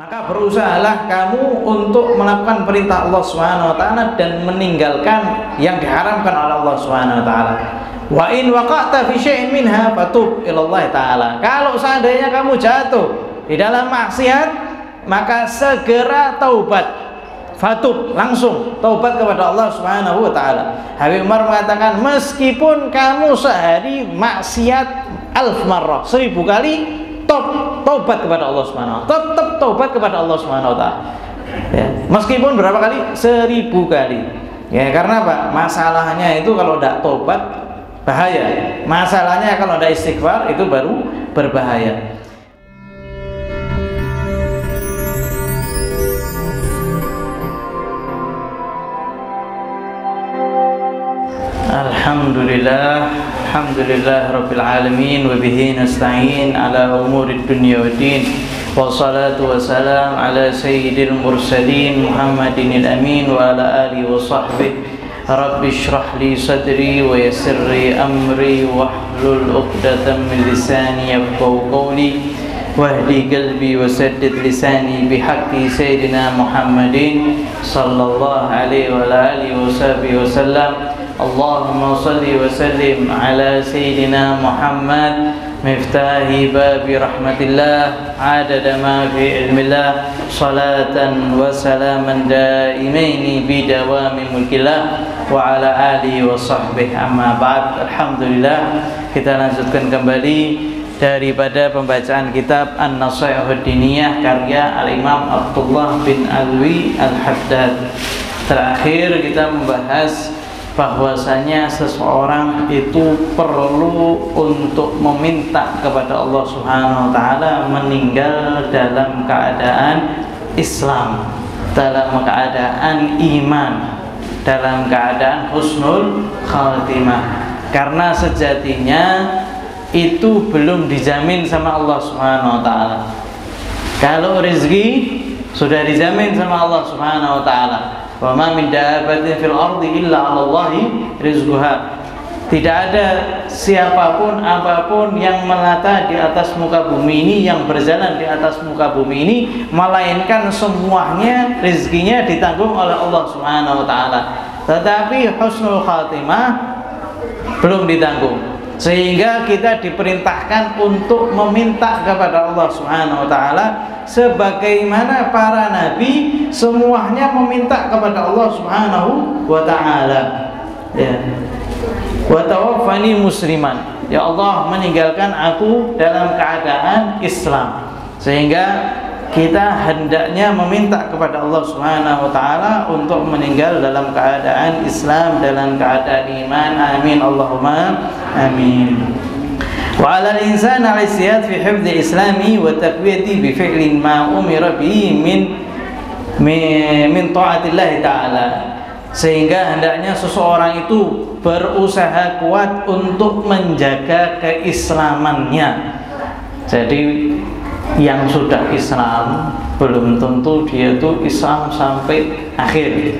Maka berusahalah kamu untuk melakukan perintah Allah Subhanahu wa taala dan meninggalkan yang diharamkan oleh Allah Subhanahu wa taala. Wa in waqa'ta fi syai'in minha fatub ila Allah taala. Kalau seandainya kamu jatuh di dalam maksiat, maka segera taubat. Fatub, langsung taubat kepada Allah Subhanahu wa taala. Habib Umar mengatakan, meskipun kamu sehari maksiat 1000 marrah, 1000 kali, taubat kepada Allah Subhanahu wa taala. Tetap taubat kepada Allah Subhanahu wa taala. Ya, meskipun berapa kali? 1000 kali. Ya, karena apa? Masalahnya itu kalau tidak taubat bahaya. Masalahnya kalau tidak istighfar itu baru berbahaya. Alhamdulillah Rabbil Alamin. Wa bihi nasta'in ala umurid dunya wa din. Wassalatu wassalam ala sayyidil mursalin Muhammadin al-amin wa ala alihi wa sahbihi. Rabbi shrah li sadri wa yassir li amri wahlul 'uqdatam min lisani yafqahu qawli wahdi qalbi wa saddid lisani bihaqqi sayyidina Muhammadin sallallahu alaihi wa alihi wa sahbihi wasallam. Allahumma salli wa sallim ala sayyidina Muhammad miftahi babi rahmatillah adada ma fi ilmillah salatan wa salaman daimaini bidawami mulkillah wa ala alihi wa sahbihi amma ba'd. Alhamdulillah, kita lanjutkan kembali daripada pembacaan kitab An-Nasaihud Diniyah karya Al-Imam Abdullah bin Alwi Al-Haddad. Terakhir kita membahas bahwasanya seseorang itu perlu untuk meminta kepada Allah Subhanahu wa taala meninggal dalam keadaan Islam, dalam keadaan iman, dalam keadaan husnul khatimah. Karena sejatinya itu belum dijamin sama Allah Subhanahu wa taala. Kalau rezeki sudah dijamin sama Allah Subhanahu wa taala. Wa ma min dabbatin fil ardi illa 'ala Allahi rizquha. Tidak ada siapapun apapun yang melata di atas muka bumi ini, yang berjalan di atas muka bumi ini, melainkan semuanya rezekinya ditanggung oleh Allah Subhanahu wa taala. Tetapi husnul khatimah belum ditanggung. Sehingga kita diperintahkan untuk meminta kepada Allah Subhanahu wa taala sebagaimana para nabi semuanya meminta kepada Allah Subhanahu wa taala. Ya. Wa tawaffani musliman. Ya Allah, meninggalkan aku dalam keadaan Islam. Sehingga kita hendaknya meminta kepada Allah Subhanahu wa taala untuk meninggal dalam keadaan Islam, dalam keadaan iman. Amin Allahumma amin. Wa 'ala al-insani al-istihad fi hifdhi islami wa taqwiyati bi fi'lin ma umira bihi min ta'atillah ta'ala. Sehingga hendaknya seseorang itu berusaha kuat untuk menjaga keislamannya. Jadi yang sudah Islam belum tentu dia itu Islam sampai akhir.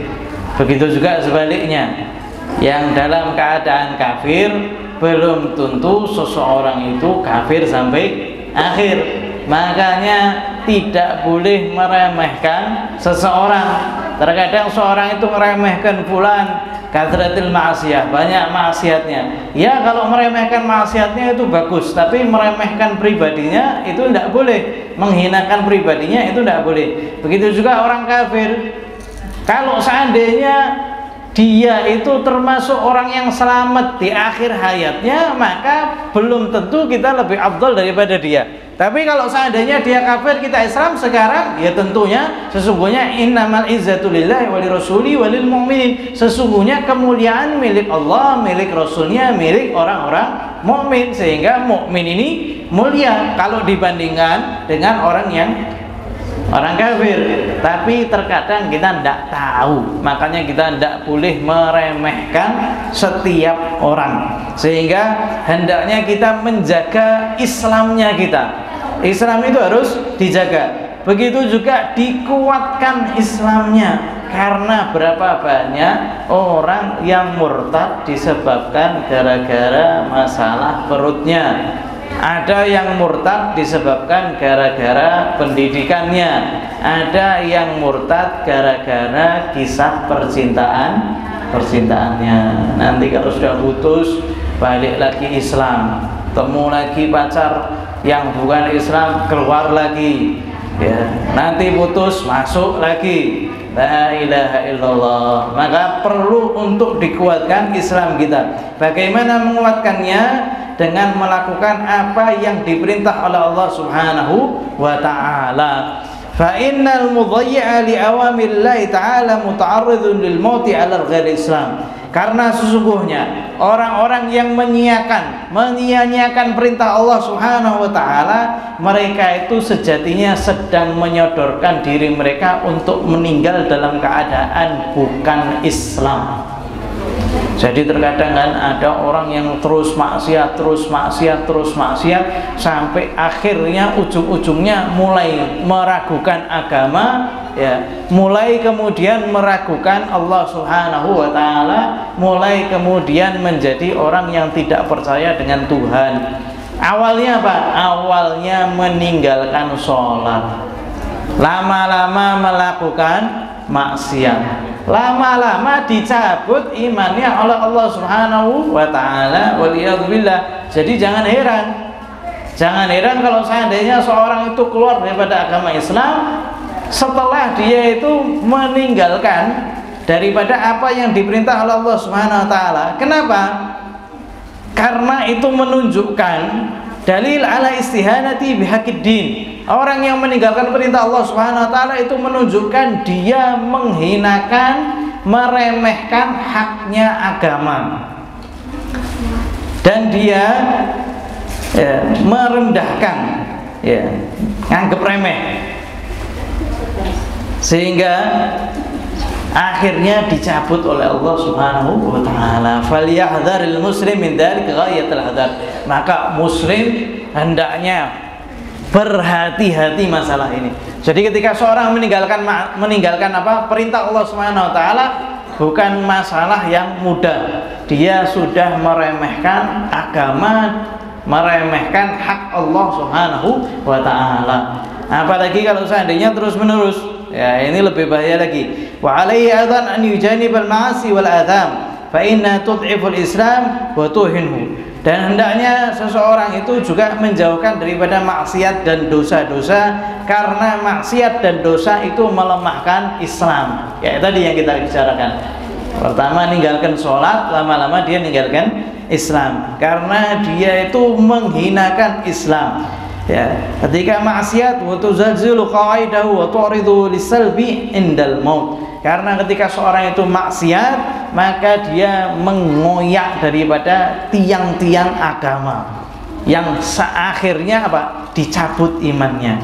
Begitu juga sebaliknya, yang dalam keadaan kafir belum tentu seseorang itu kafir sampai akhir. Makanya tidak boleh meremehkan seseorang. Terkadang seorang itu meremehkan fulan kathratil ma'asiyah, banyak maksiatnya. Ya, kalau meremehkan maksiatnya itu bagus, tapi meremehkan pribadinya itu tidak boleh. Menghinakan pribadinya itu tidak boleh. Begitu juga orang kafir. Kalau seandainya dia itu termasuk orang yang selamat di akhir hayatnya, maka belum tentu kita lebih afdal daripada dia. Tapi kalau seandainya dia kafir, kita Islam sekarang, ya tentunya sesungguhnya innamal izzatu lillahi wa lirasuli wa lil mu'minin. Sesungguhnya kemuliaan milik Allah, milik Rasulnya, milik orang-orang mukmin. Sehingga mukmin ini mulia kalau dibandingkan dengan orang kafir. Tapi terkadang kita tidak tahu, makanya kita tidak boleh meremehkan setiap orang. Sehingga hendaknya kita menjaga Islamnya kita. Islam itu harus dijaga. Begitu juga dikuatkan Islamnya. Karena berapa banyak orang yang murtad disebabkan gara-gara masalah perutnya. Ada yang murtad disebabkan gara-gara pendidikannya, ada yang murtad gara-gara kisah percintaannya. Nanti kalau sudah putus, balik lagi Islam, temu lagi pacar yang bukan Islam, keluar lagi, ya. Nanti putus, masuk lagi. La ilaha illallah. Maka perlu untuk dikuatkan Islam kita. Bagaimana menguatkannya? Dengan melakukan apa yang diperintah oleh Allah Subhanahu wa ta'ala. Fa innal mudhayyi'a li awamirillahi ta'ala muta'arridun lil mauti 'ala ghairi Islam. Karena sesungguhnya orang-orang yang menyia-nyiakan perintah Allah Subhanahu wa ta'ala, mereka itu sejatinya sedang menyodorkan diri mereka untuk meninggal dalam keadaan bukan Islam. Jadi terkadang kan ada orang yang terus maksiat sampai akhirnya ujung-ujungnya mulai meragukan agama, ya, mulai kemudian meragukan Allah Subhanahu wa ta'ala, mulai kemudian menjadi orang yang tidak percaya dengan Tuhan. Awalnya apa? Awalnya meninggalkan sholat, lama-lama melakukan maksiat, lama-lama dicabut imannya oleh Allah Subhanahu wa ta'ala, waliyadzubillah. Jadi jangan heran kalau seandainya seorang itu keluar daripada agama Islam setelah dia itu meninggalkan daripada apa yang diperintah oleh Allah Subhanahu wa ta'ala. Kenapa? Karena itu menunjukkan dalil ala istihanati bihaqiddin. Orang yang meninggalkan perintah Allah Subhanahu wa ta'ala itu menunjukkan dia menghinakan, meremehkan haknya agama, dan dia merendahkan, nganggep remeh, sehingga akhirnya dicabut oleh Allah Subhanahu wa ta'ala. Falyahdharil muslim min dzalika ghayatul hadar. Maka muslim hendaknya berhati-hati masalah ini. Jadi ketika seorang meninggalkan perintah Allah Subhanahu wa ta'ala, bukan masalah yang mudah. Dia sudah meremehkan agama, meremehkan hak Allah Subhanahu wa ta'ala. Apalagi kalau seandainya terus-menerus, ya, ini lebih bahaya lagi. Wa alaihi aidan an yujanibal ma'asi wal atham fa inna tud'iful islam wa tuhinhu. Dan hendaknya seseorang itu juga menjauhkan daripada maksiat dan dosa-dosa, karena maksiat dan dosa itu melemahkan Islam. Ya, tadi yang kita bicarakan. Pertama, meninggalkan sholat, lama-lama dia meninggalkan Islam karena dia itu menghinakan Islam. Ya, ketika maksiat wa tuzalzilu qaidahu wa tu'ridu lisalbi indal maut. Karena ketika seorang itu maksiat, maka dia mengoyak daripada tiang-tiang agama yang akhirnya apa? Dicabut imannya.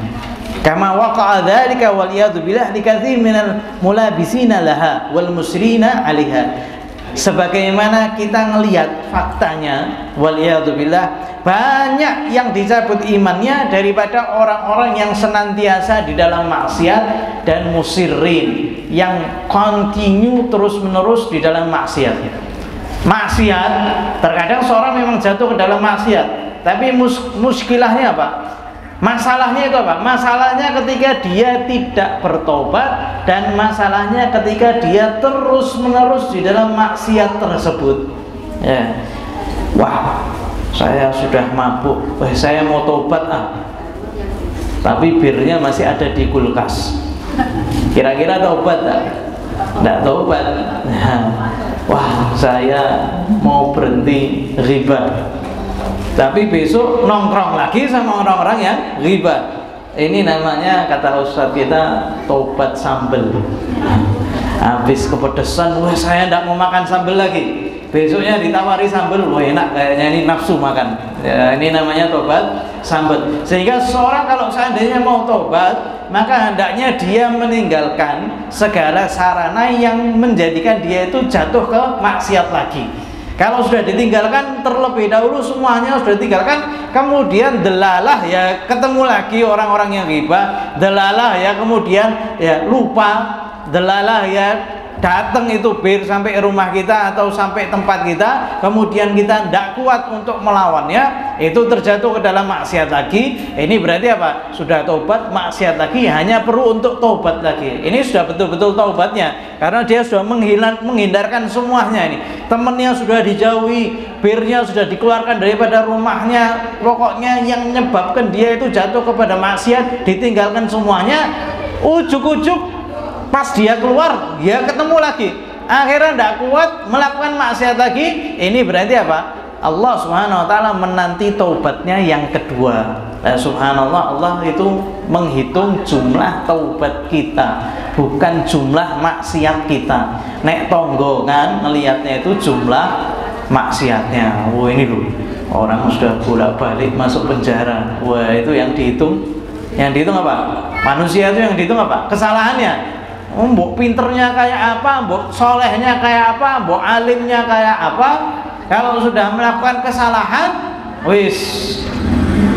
Kama waqa'a dzalika wal iyadu billah likatsir minal mulabisina laha wal musrina 'alaiha. Sebagaimana kita ngelihat faktanya, waliyadzubillah, banyak yang dicabut imannya daripada orang-orang yang senantiasa di dalam maksiat dan musirrin, yang continue terus-menerus di dalam maksiat. Maksiat, terkadang seorang memang jatuh ke dalam maksiat, tapi muskilahnya apa? Masalahnya itu apa? Masalahnya ketika dia tidak bertobat, dan masalahnya ketika dia terus-menerus di dalam maksiat tersebut. Ya. Wah, saya sudah mabuk, saya mau tobat tapi birnya masih ada di kulkas. Kira-kira tobat tak? Tidak tobat. Wah, saya mau berhenti riba, tapi besok nongkrong lagi sama orang-orang yang riba. Ini namanya, kata ustadz kita, tobat sambel. Habis kepedesan, wah saya tidak mau makan sambel lagi. Besoknya ditawari sambel, wah enak kayaknya, ini nafsu makan. Ya, ini namanya tobat sambel. Sehingga seorang kalau seandainya mau tobat, maka hendaknya dia meninggalkan segala sarana yang menjadikan dia itu jatuh ke maksiat lagi. Kalau sudah ditinggalkan terlebih dahulu, semuanya sudah ditinggalkan, kemudian delalah, ya ketemu lagi orang-orang yang riba, delalah ya kemudian ya lupa, delalah ya datang itu bir sampai rumah kita atau sampai tempat kita, kemudian kita tidak kuat untuk melawannya, itu terjatuh ke dalam maksiat lagi. Ini berarti apa? Sudah taubat, maksiat lagi, hanya perlu untuk taubat lagi. Ini sudah betul-betul taubatnya, karena dia sudah menghindarkan semuanya. Ini temannya sudah dijauhi, birnya sudah dikeluarkan daripada rumahnya, pokoknya yang menyebabkan dia itu jatuh kepada maksiat, ditinggalkan semuanya. Ujuk-ujuk pas dia keluar, dia ketemu lagi, akhirnya tidak kuat, melakukan maksiat lagi. Ini berarti apa? Allah Subhanahu wa ta'ala menanti taubatnya yang kedua. Subhanallah, Allah itu menghitung jumlah taubat kita, bukan jumlah maksiat kita. Nek tonggongan ngelihatnya itu jumlah maksiatnya. Wah, ini loh, orang sudah bolak-balik masuk penjara. Wah, itu yang dihitung. Yang dihitung apa? Manusia itu yang dihitung apa? Kesalahannya. Mbok pinternya kayak apa, mbok solehnya kayak apa, mbok alimnya kayak apa. Kalau sudah melakukan kesalahan, wis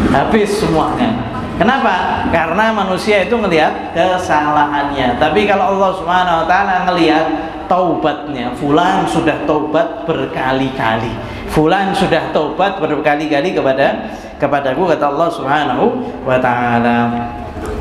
habis semuanya. Kenapa? Karena manusia itu ngelihat kesalahannya. Tapi kalau Allah Subhanahu wa ta'ala ngelihat taubatnya, fulan sudah taubat berkali-kali, fulan sudah taubat berkali-kali kepadaku, kata Allah Subhanahu wa ta'ala.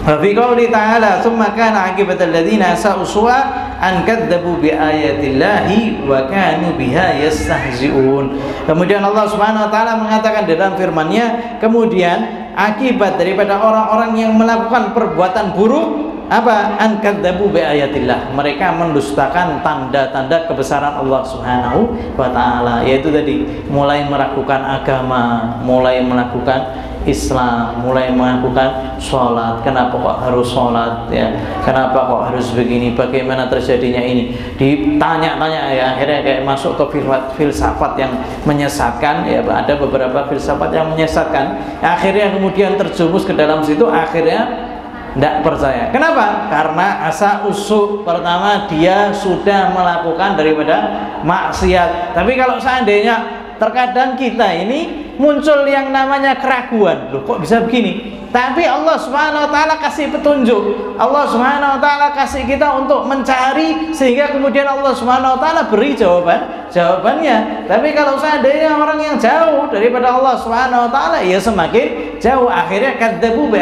Wa fi qouli ta'ala tsumma kana 'aqibatal ladzina sa'u su'a an kadzdzabu bi ayatillahi wa kanu biha yastahzi'un. Kemudian Allah Subhanahu wa taala mengatakan dalam firman-Nya, kemudian akibat daripada orang-orang yang melakukan perbuatan buruk apa? An kadzdzabu bi ayatillah, mereka mendustakan tanda-tanda kebesaran Allah Subhanahu wa taala, yaitu tadi mulai meragukan agama, mulai melakukan Islam, mulai melakukan sholat. Kenapa kok harus sholat ya? Kenapa kok harus begini? Bagaimana terjadinya ini? Ditanya-tanya ya, akhirnya kayak masuk ke filsafat yang menyesatkan ya. Ada beberapa filsafat yang menyesatkan. Akhirnya kemudian terjumus ke dalam situ, akhirnya tidak percaya. Kenapa? Karena asa usuk. Pertama, dia sudah melakukan daripada maksiat. Tapi kalau seandainya terkadang kita ini muncul yang namanya keraguan, loh kok bisa begini? Tapi Allah Subhanahu wa ta'ala kasih petunjuk, Allah Subhanahu wa ta'ala kasih kita untuk mencari, sehingga kemudian Allah Subhanahu wa ta'ala beri jawabannya. Tapi kalau seandainya orang yang jauh daripada Allah Subhanahu wa ta'ala, ya semakin jauh. Akhirnya kadzdzabu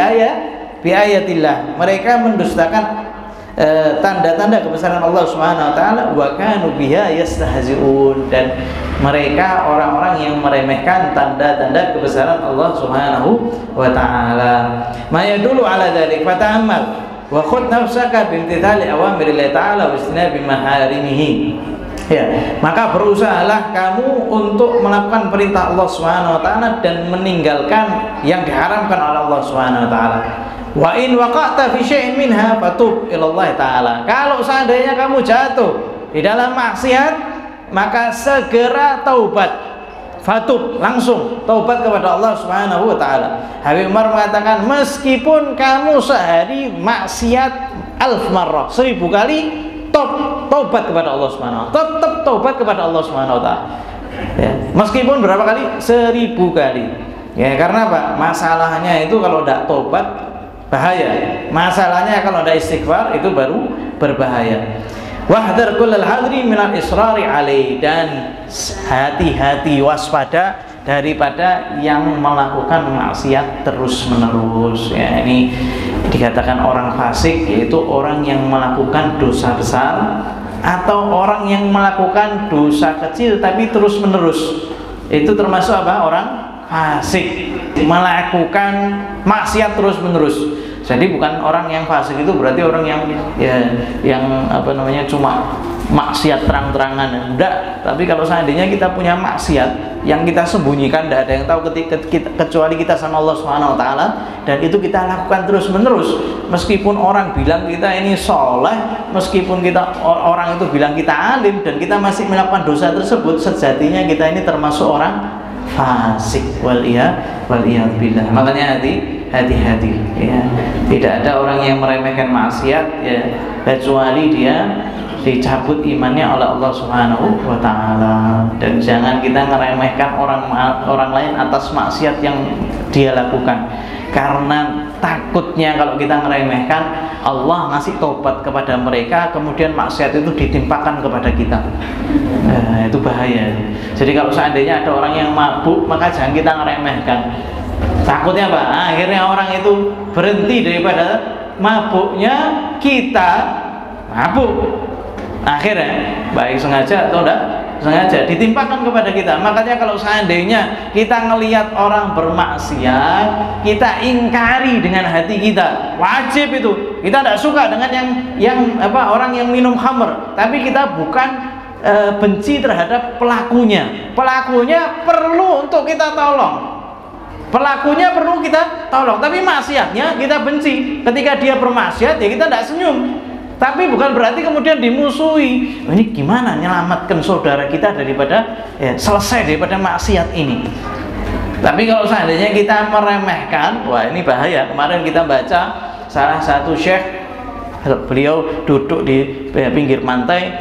bi ayatillah, mereka mendustakan tanda-tanda kebesaran Allah Subhanahu wa taala, wa kanu biha yastahzi'un, dan mereka orang-orang yang meremehkan tanda-tanda kebesaran Allah Subhanahu wa taala. Ma yadullu ala dzalik fata'ammal wa khudh nafsaka bi imtithali awamirillahi ta'ala wa istinabi maharimihi. Ya, maka berusahalah kamu untuk melakukan perintah Allah Subhanahu wa taala dan meninggalkan yang diharamkan oleh Allah Subhanahu wa taala. Wa in waqa'ta fi syai'in minha fatub ila Allah taala. Kalau seandainya kamu jatuh di dalam maksiat, maka segera taubat. Fatub, langsung taubat kepada Allah Subhanahu wa taala. Habib Umar mengatakan, meskipun kamu sehari maksiat 1000 marrah, 1000 kali, taubat kepada Allah Subhanahu wa taala. Tetap taubat kepada Allah Subhanahu wa taala. Ya, meskipun berapa kali? 1000 kali. Ya, karena apa? Masalahnya itu kalau tidak taubat bahaya. Masalahnya kalau ada istighfar itu baru berbahaya. Wahdar kullal hadri minal israri alaih, dan hati-hati, waspada daripada yang melakukan maksiat terus-menerus. Ya, ini dikatakan orang fasik, yaitu orang yang melakukan dosa besar atau orang yang melakukan dosa kecil tapi terus-menerus. Itu termasuk apa? Orang fasik, melakukan maksiat terus-menerus. Jadi bukan orang yang fasik itu berarti orang yang apa namanya cuma maksiat terang-terangan, enggak. Tapi kalau seandainya kita punya maksiat yang kita sembunyikan, tidak ada yang tahu kecuali kita sama Allah Subhanahu wa taala, dan itu kita lakukan terus-menerus, meskipun orang bilang kita ini soleh, meskipun orang itu bilang kita alim, dan kita masih melakukan dosa tersebut, sejatinya kita ini termasuk orang fasik. Waliyadzubillah. Makanya hati-hati ya. Tidak ada orang yang meremehkan maksiat ya, kecuali dia dicabut imannya oleh Allah Subhanahu wa taala. Dan jangan kita meremehkan orang lain atas maksiat yang dia lakukan, karena takutnya kalau kita ngeremehkan, Allah ngasih tobat kepada mereka, kemudian maksiat itu ditimpakan kepada kita. Nah, itu bahaya. Jadi kalau seandainya ada orang yang mabuk, maka jangan kita ngeremehkan. Takutnya apa? Akhirnya orang itu berhenti daripada mabuknya, kita mabuk. Akhirnya baik sengaja atau enggak sengaja ditimpakan kepada kita. Makanya kalau seandainya kita ngelihat orang bermaksiat, kita ingkari dengan hati kita. Wajib itu. Kita tidak suka dengan orang yang minum khamr, tapi kita bukan benci terhadap pelakunya. Pelakunya perlu untuk kita tolong. Pelakunya perlu kita tolong, tapi maksiatnya kita benci. Ketika dia bermaksiat, ya kita tidak senyum. Tapi bukan berarti kemudian dimusuhi. Ini gimana nyelamatkan saudara kita daripada selesai daripada maksiat ini. Tapi kalau seandainya kita meremehkan, wah ini bahaya. Kemarin kita baca salah satu syekh, beliau duduk di pinggir pantai,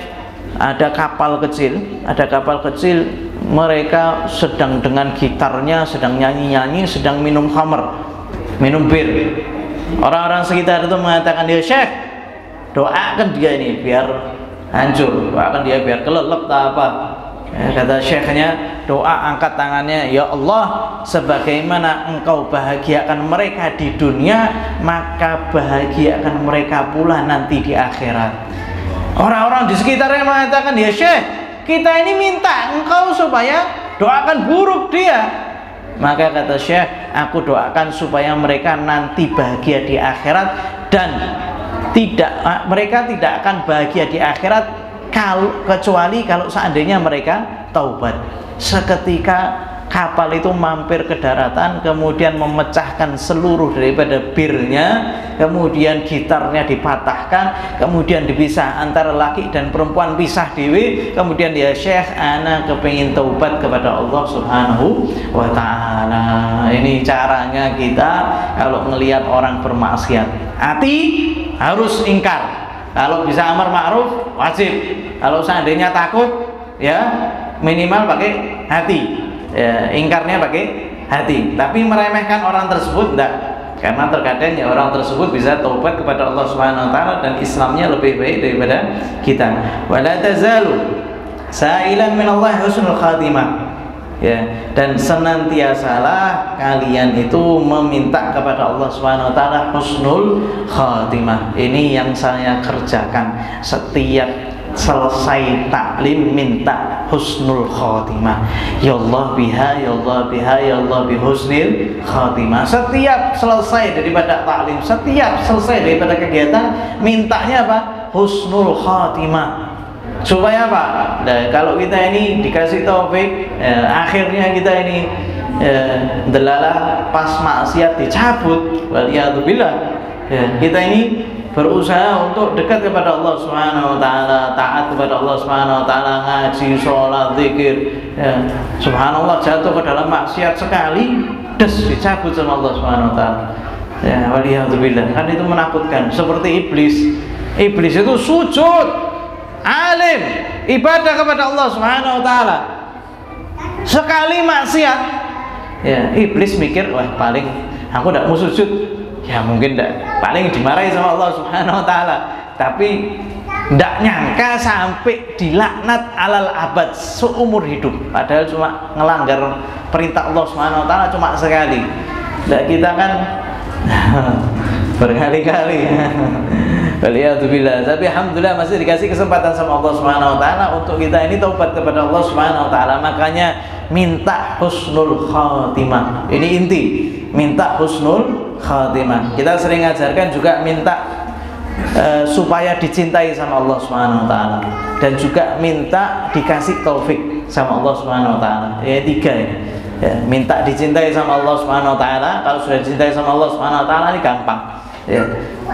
ada kapal kecil, mereka sedang dengan gitarnya, sedang nyanyi-nyanyi, sedang minum khamr, minum bir. Orang-orang sekitar itu mengatakan, ya syekh, doakan dia ini biar hancur, doakan dia biar kelelep tak apa. Kata syekhnya, doa, angkat tangannya, ya Allah, sebagaimana engkau bahagiakan mereka di dunia, maka bahagiakan mereka pula nanti di akhirat. Orang-orang di sekitarnya mengatakan, ya syekh, kita ini minta engkau supaya doakan buruk dia. Maka kata syekh, aku doakan supaya mereka nanti bahagia di akhirat, dan mereka tidak akan bahagia di akhirat kecuali kalau seandainya mereka taubat. Seketika kapal itu mampir ke daratan, kemudian memecahkan seluruh daripada birnya, kemudian gitarnya dipatahkan, kemudian dipisah antara laki dan perempuan, pisah dewi. Kemudian ya syekh, ana kepingin taubat kepada Allah Subhanahu wa ta'ala. Ini caranya kita kalau melihat orang bermaksiat, hati harus ingkar. Kalau bisa amar ma'ruf wajib. Kalau seandainya takut, ya minimal pakai hati. Ya, ingkarnya pakai hati. Tapi meremehkan orang tersebut enggak. Karena terkadang ya orang tersebut bisa taubat kepada Allah Subhanahu wa taala dan Islamnya lebih baik daripada kita. Wala tazalu sa'ilan min Allah husnul khatimah. Ya, dan senantiasalah kalian itu meminta kepada Allah Subhanahu wa taala husnul khatimah. Ini yang saya kerjakan setiap selesai taklim, minta husnul khatimah. Ya Allah biha, ya Allah biha, ya Allah bihusnil khatimah. Setiap selesai daripada taklim, setiap selesai daripada kegiatan, mintanya apa? Husnul khatimah. Supaya apa? Nah, kalau kita ini dikasih taufik, akhirnya kita ini delalah pas maksiat dicabut, waliyadzubillah. Kita ini berusaha untuk dekat kepada Allah Subhanahu wa taala, taat kepada Allah Subhanahu wa taala, ngaji, sholat, zikir. Subhanallah, jatuh ke dalam maksiat sekali, dicabut sama Allah Subhanahu wa taala. Ya, waliyadzubillah. Kan itu menakutkan, seperti iblis. Iblis itu sujud, alim, ibadah kepada Allah Subhanahu wa taala. Sekali maksiat, ya iblis mikir, wah paling aku tidak mau sujud. Ya mungkin tidak, paling dimarahi sama Allah Subhanahu wa taala. Tapi tidak nyangka sampai dilaknat alal abad seumur hidup. Padahal cuma ngelanggar perintah Allah Subhanahu wa taala cuma sekali. Nah, kita kan berkali-kali. Waliyadzubillah. Tapi alhamdulillah masih dikasih kesempatan sama Allah Subhanahu wa taala untuk kita ini taubat kepada Allah Subhanahu wa taala. Makanya minta husnul khatimah. Ini inti, minta husnul khatimah. Kita sering ajarkan juga minta supaya dicintai sama Allah Subhanahu wa taala, dan juga minta dikasih taufik sama Allah Subhanahu wa taala. Ya, tiga ini. Ya, minta dicintai sama Allah Subhanahu wa taala. Kalau sudah dicintai sama Allah Subhanahu wa taala ini gampang. Ya,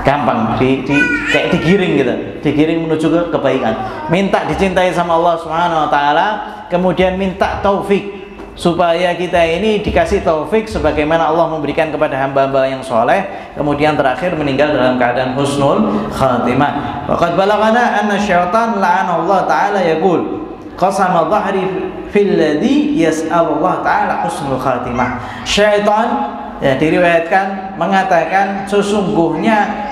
gampang kayak digiring gitu, digiring menuju ke kebaikan. Minta dicintai sama Allah Subhanahu wa taala, kemudian minta taufik supaya kita ini dikasih taufik sebagaimana Allah memberikan kepada hamba-hamba yang soleh, kemudian terakhir meninggal dalam keadaan husnul khatimah. Waqad balagana anna syaitan la'ana Allah taala yaqul qasama dhahri fil ladzi yas'al Allah taala husnul khatimah. Syaitan ya, diriwayatkan mengatakan sesungguhnya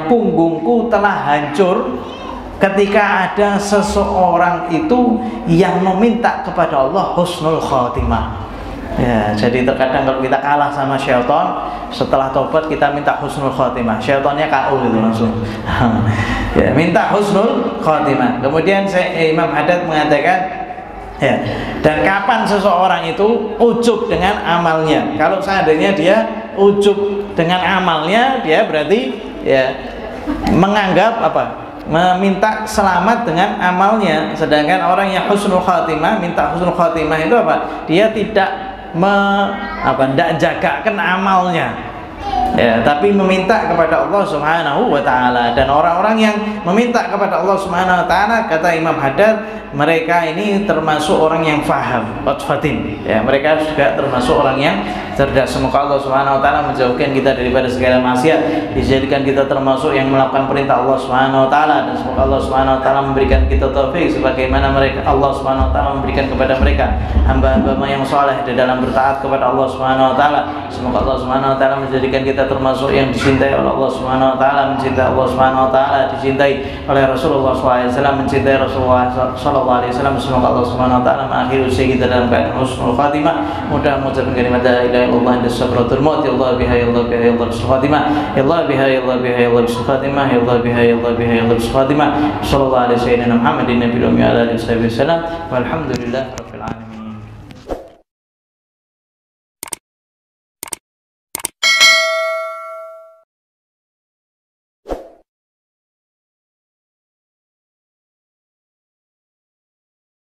punggungku telah hancur ketika ada seseorang itu yang meminta kepada Allah husnul khotimah. Ya, jadi terkadang kalau kita kalah sama syaitan, setelah tobat kita minta husnul khotimah, syaitannya KO gitu langsung. Ya, minta husnul khotimah. Kemudian Imam Haddad mengatakan, ya, dan kapan seseorang itu ujub dengan amalnya? Kalau seandainya dia ujub dengan amalnya, dia berarti ya menganggap meminta selamat dengan amalnya. Sedangkan orang yang husnul khatimah, minta husnul khatimah itu dia tidak tidak jagakan amalnya, ya, tapi meminta kepada Allah Subhanahu wa taala. Dan orang-orang yang meminta kepada Allah Subhanahu wa taala, kata Imam Haddad, mereka ini termasuk orang yang faham, qatfatin, ya, mereka juga termasuk orang yang cerdas. Semoga Allah Subhanahu wa taala menjauhkan kita daripada segala maksiat, dijadikan kita termasuk yang melakukan perintah Allah Subhanahu wa taala, dan semoga Allah Subhanahu wa taala memberikan kita taufik sebagaimana Allah Subhanahu wa taala memberikan kepada mereka hamba-hamba yang saleh di dalam bertaat kepada Allah Subhanahu wa taala. Semoga Allah Subhanahu wa taala menjadikan kita termasuk yang dicintai oleh Allah Subhanahu wa taala, mencintai Allah Subhanahu wa taala, dicintai oleh Rasulullah SAW, mencintai Rasulullah sallallahu alaihi wasallam. Semoga Allah Subhanahu wa taala mengakhiri usia kita dalam keadaan husnul khatimah. Mudah mengucapkan kalimat la ilaha illallah inda sakratul maut, ya Allah biha ya Allah biha ya Allah husnul khatimah, ya Allah biha ya Allah biha ya Allah husnul khatimah, ya Allah biha ya Allah biha ya Allah husnul khatimah. Sallallahu alaihi wasallam Muhammadin nabiyil ummi ala alihi wasallam. Walhamdulillah.